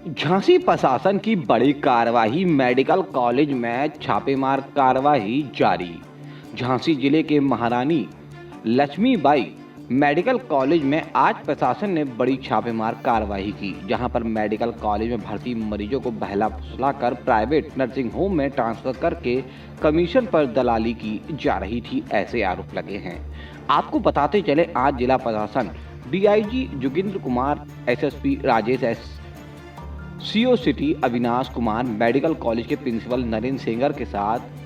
झांसी प्रशासन की बड़ी कार्रवाई, मेडिकल कॉलेज में छापेमार कार्रवाई जारी। झांसी जिले के महारानी लक्ष्मीबाई मेडिकल कॉलेज में आज प्रशासन ने बड़ी छापेमार कार्रवाई की, जहां पर मेडिकल कॉलेज में भर्ती मरीजों को बहला फुसलाकर प्राइवेट नर्सिंग होम में ट्रांसफर करके कमीशन पर दलाली की जा रही थी, ऐसे आरोप लगे हैं। आपको बताते चले, आज जिला प्रशासन DIG Joginder Kumar, SSP Rajesh S, CO city Avinash Kumar, medical college के प्रिंसिपल नरेंद्र सेंगर के साथ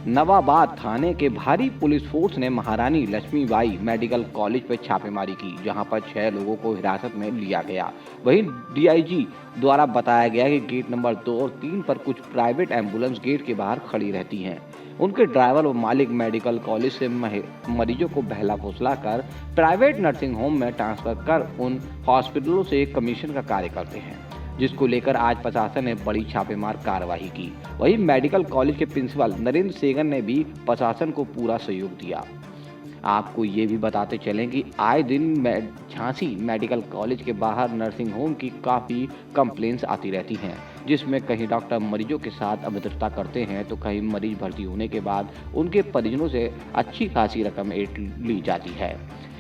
नवाबाद थाने के भारी पुलिस फोर्स ने महारानी लक्ष्मीबाई मेडिकल कॉलेज पर छापेमारी की, जहां पर 6 लोगों को हिरासत में लिया गया। वहीं डीआईजी द्वारा बताया गया कि गेट नंबर 2 और 3 पर कुछ प्राइवेट एम्बुलेंस गेट के बाहर खड़ी रहती हैं। उनके ड्राइवर व मालिक मेडिकल कॉलेज से मरीजों को बहला फुसला कर प्राइवेट नर्सिंग होम में ट्रांसफर कर उन हॉस्पिटलों से कमीशन का कार्य करते हैं, जिसको लेकर आज प्रशासन ने बड़ी छापेमार कार्रवाई की। वहीं मेडिकल कॉलेज के प्रिंसिपल नरेंद्र सेंगर ने भी प्रशासन को पूरा सहयोग दिया। आपको ये भी बताते चलें कि आए दिन झांसी मेडिकल कॉलेज के बाहर नर्सिंग होम की काफ़ी कंप्लेंट्स आती रहती हैं, जिसमें कहीं डॉक्टर मरीजों के साथ अभद्रता करते हैं तो कहीं मरीज भर्ती होने के बाद उनके परिजनों से अच्छी खासी रकम ली जाती है।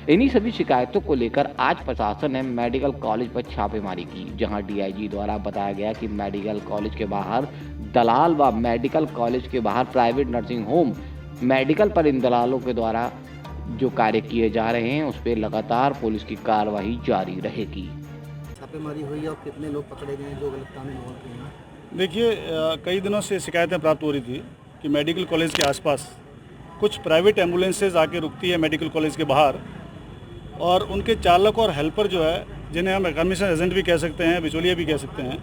इन्हीं सभी शिकायतों को लेकर आज प्रशासन ने मेडिकल कॉलेज पर छापेमारी की, जहां डीआईजी द्वारा बताया गया कि मेडिकल कॉलेज के बाहर दलाल व मेडिकल कॉलेज के बाहर प्राइवेट नर्सिंग होम मेडिकल पर इन दलालों के द्वारा जो कार्य किए जा रहे हैं उस पर लगातार पुलिस की कार्रवाई जारी रहेगी। छापेमारी हुई और कितने लोग पकड़े गए हैं जो गलत काम में इन्वॉल्व हुए हैं? देखिए, कई दिनों से शिकायतें प्राप्त हो रही थी कि मेडिकल कॉलेज के आसपास कुछ प्राइवेट एम्बुलेंसेज आके रुकती है मेडिकल कॉलेज के बाहर, और उनके चालक और हेल्पर जो है, जिन्हें हम कमीशन एजेंट भी कह सकते हैं, बिचौलिया भी कह सकते हैं,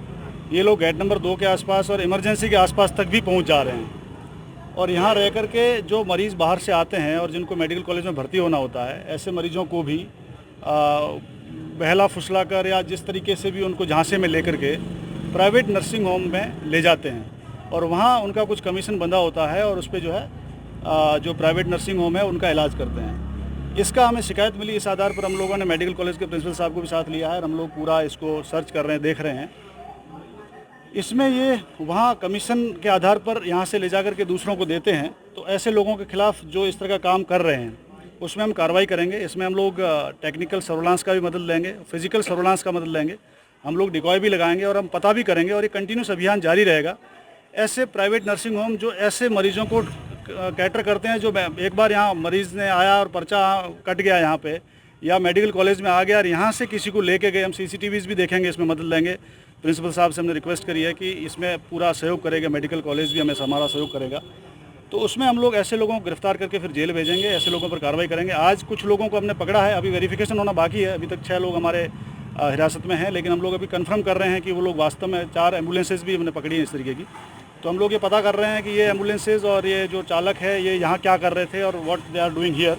ये लोग गेट नंबर 2 के आसपास और इमरजेंसी के आसपास तक भी पहुंच जा रहे हैं। और यहाँ रह कर के जो मरीज़ बाहर से आते हैं और जिनको मेडिकल कॉलेज में भर्ती होना होता है, ऐसे मरीजों को भी बहला फुसला कर या जिस तरीके से भी उनको झांसे में लेकर के प्राइवेट नर्सिंग होम में ले जाते हैं और वहाँ उनका कुछ कमीशन बंधा होता है और उस पर जो है जो प्राइवेट नर्सिंग होम है उनका इलाज करते हैं। इसका हमें शिकायत मिली, इस आधार पर हम लोगों ने मेडिकल कॉलेज के प्रिंसिपल साहब को भी साथ लिया है और हम लोग पूरा इसको सर्च कर रहे हैं, देख रहे हैं। इसमें ये वहाँ कमीशन के आधार पर यहाँ से ले जाकर के दूसरों को देते हैं, तो ऐसे लोगों के खिलाफ जो इस तरह का काम कर रहे हैं उसमें हम कार्रवाई करेंगे। इसमें हम लोग टेक्निकल सर्विलांस का भी मदद लेंगे, फिजिकल सर्विलांस का मदद लेंगे, हम लोग डिकॉय भी लगाएंगे और हम पता भी करेंगे और ये कंटिन्यूस अभियान जारी रहेगा। ऐसे प्राइवेट नर्सिंग होम जो ऐसे मरीजों को कैटर करते हैं, जो एक बार यहाँ मरीज़ ने आया और पर्चा कट गया यहाँ पे, या मेडिकल कॉलेज में आ गया और यहाँ से किसी को लेके गए, हम सीसीटीवीज़ भी देखेंगे, इसमें मदद लेंगे। प्रिंसिपल साहब से हमने रिक्वेस्ट करी है कि इसमें पूरा सहयोग करेगा, मेडिकल कॉलेज भी हमें हमारा सहयोग करेगा। तो उसमें हम लोग ऐसे लोगों को गिरफ्तार करके फिर जेल भेजेंगे, ऐसे लोगों पर कार्रवाई करेंगे। आज कुछ लोगों को हमने पकड़ा है, अभी वेरिफिकेशन होना बाकी है, अभी तक 6 लोग हमारे हिरासत में हैं, लेकिन हम लोग अभी कंफर्म कर रहे हैं कि वो लोग वास्तव में 4 एम्बुलेंसेज भी हमने पकड़ी हैं इस तरीके की। तो हम लोग ये पता कर रहे हैं कि ये एम्बुलेंसेज और ये जो चालक है ये यहाँ क्या कर रहे थे और what they are doing here.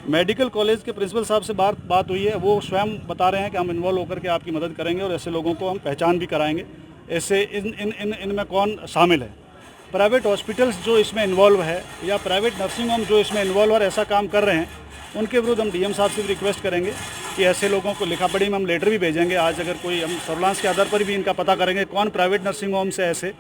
Medical college के प्रिंसिपल साहब से बात हुई है, वो स्वयं बता रहे हैं कि हम इन्वॉल्व होकर के आपकी मदद करेंगे और ऐसे लोगों को हम पहचान भी कराएंगे, ऐसे इनमें कौन शामिल है। प्राइवेट हॉस्पिटल्स जो इसमें इन्वॉल्व है या प्राइवेट नर्सिंग होम जो इसमें इन्वॉल्व और ऐसा काम कर रहे हैं, उनके विरुद्ध हम डीएम साहब से भी रिक्वेस्ट करेंगे कि ऐसे लोगों को लिखा पढ़ी में हम लेटर भी भेजेंगे। आज अगर कोई हम सर्विलांस के आधार पर भी इनका पता करेंगे कौन प्राइवेट नर्सिंग होम से ऐसे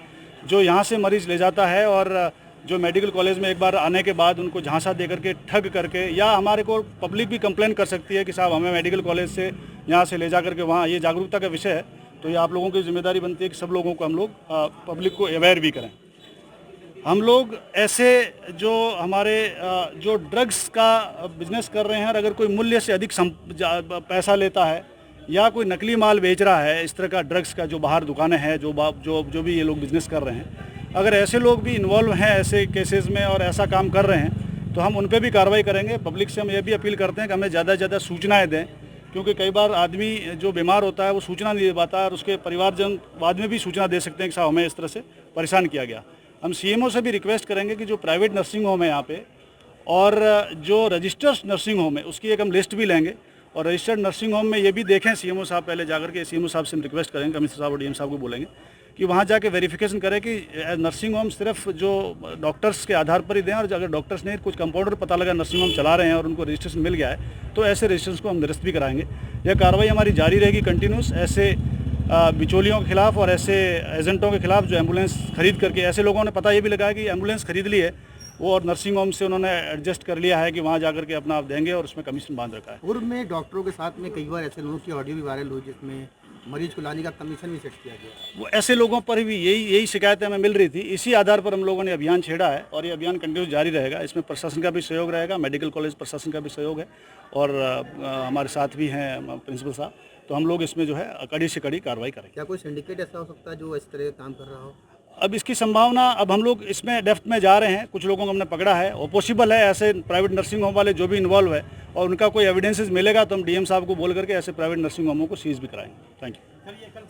जो यहाँ से मरीज़ ले जाता है और जो मेडिकल कॉलेज में एक बार आने के बाद उनको झांसा दे करके ठग करके, या हमारे को पब्लिक भी कंप्लेन कर सकती है कि साहब हमें मेडिकल कॉलेज से यहाँ से ले जा करके वहाँ, ये जागरूकता का विषय है। तो ये आप लोगों की जिम्मेदारी बनती है कि सब लोगों को हम लोग पब्लिक को अवेयर भी करें। हम लोग ऐसे जो हमारे जो ड्रग्स का बिजनेस कर रहे हैं और अगर कोई मूल्य से अधिक पैसा लेता है या कोई नकली माल बेच रहा है, इस तरह का ड्रग्स का जो बाहर दुकानें हैं, जो भी ये लोग बिज़नेस कर रहे हैं, अगर ऐसे लोग भी इन्वॉल्व हैं ऐसे केसेस में और ऐसा काम कर रहे हैं तो हम उन पर भी कार्रवाई करेंगे। पब्लिक से हम ये भी अपील करते हैं कि हमें ज़्यादा से ज़्यादा सूचनाएँ दें, क्योंकि कई बार आदमी जो बीमार होता है वो सूचना नहीं दे पाता और उसके परिवारजन बाद में भी सूचना दे सकते हैं कि साहब हमें इस तरह से परेशान किया गया। हम सीएमओ से भी रिक्वेस्ट करेंगे कि जो प्राइवेट नर्सिंग होम है यहाँ पे और जो रजिस्टर्ड नर्सिंग होम है उसकी एक हम लिस्ट भी लेंगे और रजिस्टर्ड नर्सिंग होम में ये भी देखें सीएमओ साहब, पहले जाकर के सीएमओ साहब से हम रिक्वेस्ट करेंगे, कमिश्नर साहब और डीएम साहब को बोलेंगे कि वहाँ जाके वेरिफिकेशन करें कि नर्सिंग होम सिर्फ जो डॉक्टर्स के आधार पर ही दें, और अगर डॉक्टर्स ने कुछ कंपाउंडर पता लगा नर्सिंग होम चला रहे हैं और उनको रजिस्ट्रेशन मिल गया है तो ऐसे रजिस्ट्रेशन को हम निरस्त भी कराएंगे। यह कार्रवाई हमारी जारी रहेगी कंटिन्यूस। ऐसे बिचौलियों के खिलाफ और ऐसे एजेंटों के खिलाफ जो एम्बुलेंस खरीद करके, ऐसे लोगों ने पता ये भी लगाया कि एम्बुलेंस खरीद ली है वो और नर्सिंग होम से उन्होंने एडजस्ट कर लिया है कि वहाँ जाकर के अपना आप देंगे और उसमें कमीशन बांध रखा है। पूर्व में डॉक्टरों के साथ में कई बार ऐसे लोगों की ऑडियो भी वायरल हुई जिसमें मरीज को लाने का कमीशन भी सेट किया गया। वो ऐसे लोगों पर भी यही शिकायतें हमें मिल रही थी। इसी आधार पर हम लोगों ने अभियान छेड़ा है और ये अभियान कंटिन्यू जारी रहेगा। इसमें प्रशासन का भी सहयोग रहेगा, मेडिकल कॉलेज प्रशासन का भी सहयोग है और हमारे साथ भी हैं प्रिंसिपल साहब। तो हम लोग इसमें जो है कड़ी से कड़ी कार्रवाई करेंगे। क्या कोई सिंडिकेट ऐसा हो सकता है जो इस तरह का काम कर रहा हो? अब इसकी संभावना, अब हम लोग इसमें डेप्थ में जा रहे हैं, कुछ लोगों को हमने पकड़ा है और पॉसिबल है ऐसे प्राइवेट नर्सिंग होम वाले जो भी इन्वॉल्व है और उनका कोई एविडेंसेस मिलेगा तो हम डीएम साहब को बोल करके ऐसे प्राइवेट नर्सिंग होमों को सीज भी कराएंगे। Thank you.